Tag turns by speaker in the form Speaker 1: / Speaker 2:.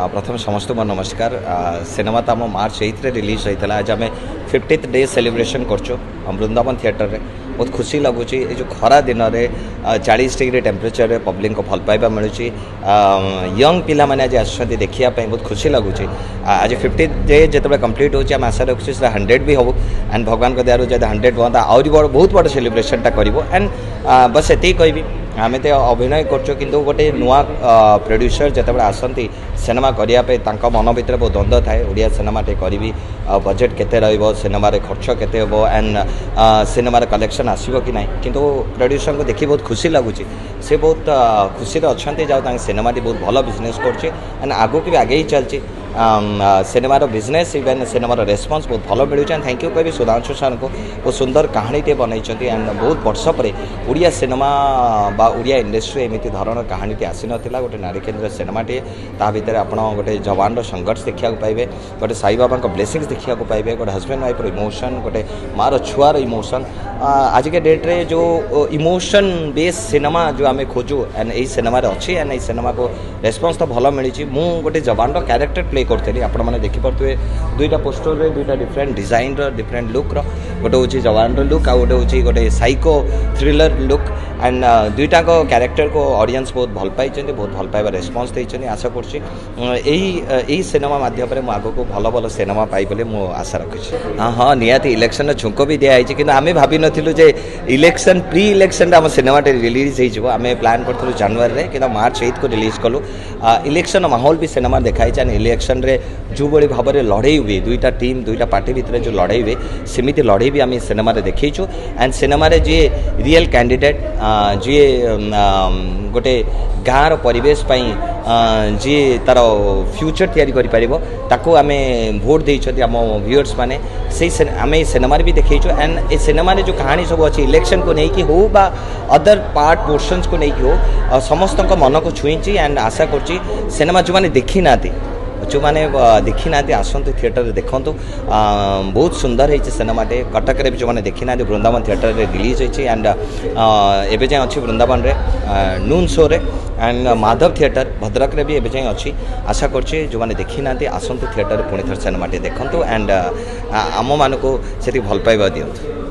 Speaker 1: प्रथम समस्त को नमस्कार। सिनेमा तो आम मार्च 8 रिलीज होता है। आज आम 50th डे सेलिब्रेशन कर वृंदावन थिएटर रे। बहुत खुशी लगुच जो खरा दिन में 40 डिग्री टेम्परेचर पब्लिक को भल पाइबा मिलूँ। यंग पिला माने आज आसुँच देखापी बहुत खुशी लगुच। आज 50th डे जो कंप्लीट होम आशा रखुच्छे 100 भी हो एंड भगवान को दयार जब 100 हाँ आहरी बड़ बहुत बड़ सेलिब्रेशनटा कर एंड बस ये कहबी आम तो अभिनय कर गोटे नुआ प्रोड्यूसर जिते आसती सिनेमा करने मन भर बहुत द्वंद्व थाए ओडिया सिनेमा करी बजेट केते रहिबो सिनेमा रे खर्च केते होबो एंड सिनेमा रे कलेक्शन आसीबो कि नहीं किंतु प्रोड्यूसर को देखि बहुत खुशी लगुच से बहुत खुशी अच्छे जाओ सिनेमा बहुत भल बिजनेस कर एंड आगू भी आगे ही चलती सिनेमार बिजनेस इवेन सिनेमार रेस्पन्स बहुत भल मिलूँ। थैंक यू कह सुधांशु सर को बहुत सुंदर कहानीटे बनई एंड बहुत वर्ष पर ओडिया सिनेमा बा ओडिया इंडस्ट्री एमती धरण कहानीटे आसी नाला गोटे नारी केन्द्र सिनेमाटे ता भितर आप गोटे जवान संघर्ष देखा पाइबे गोटे साई बाबा ब्लेसिंग्स देखा पाइबे गोटे हजबैंड वाइफ इमोशन गोटे मार छुआर इमोशन आज के डेट्रे जो इमोशन बेस सिनेमा जो आम खोजु एंड यही सिनेमा अच्छी एंड यही सिनेमा को रेस्पन्स तो भल मिली। मु गोटे जवान कैरेक्टर प्ले करी आपण मैंने देखिपे दुईटा पोस्टर रे दुईटा डिफरेंट डिजाइन डिफरेंट लुक गोटे हूँ जवान लुक आ गोटे हूँ गोटे साइको थ्रिलर लुक एंड दुईटा कैरेक्टर को ऑडियंस बहुत भल पाई बहुत भल पाइबा रेस्पॉन्स देते आशा करी सिनेमा माध्यम आग को भल भल सिनेमा पाई बोले मु आशा रखी। हाँ हाँ निहाती इलेक्शन झुंक भी दिखाई कि आम भावी नु जे इलेक्शन प्री इलेक्शन आम सिनेमा रिलीज हो आम प्लान करूँ जनवरी में कि मार्च 8 को रिलीज कलु। इलेक्शन माहौल भी सिनेमा देखाई इलेक्शन रे जो बड़ी भाव में लड़े हुए दुईटा टीम दुईटा पार्टी भितर जो लड़े हुए सेमती लड़े भी आम सिनेमा देखीचु एंड सिनेमा जी रियल कैंडिडेट जी गोटे गाँव परिवेश जी तार फ्यूचर तैयारी करो आम भोट देते आम व्यूअर्स मैंने से आम सिनेमा भी देखीचु एंड ए सिनेमा जो कहानी सब अच्छी इलेक्शन को लेकिन हो बा अदर पार्ट पोर्शंस को लेकिन हो समस्त मन को छुई एंड आशा कर सिनेमा जो मैंने देखी ना जो मैंने देखी ना आसतु थिएटर देखूँ बहुत सुंदर है सिनेमाटे कटक जो मैंने देखी ना वृंदावन थिएटर रिलीज होती एंड एवं जाए अच्छी वृंदावन नून शो रे एंड माधव थिएटर भद्रक भी एवं जाए अच्छी आशा कर जो मैंने देखी ना आसतु थिएटर पुणी थर सिनेमाटे देखूँ एंड आम मान को भल पाइबा दिंतु।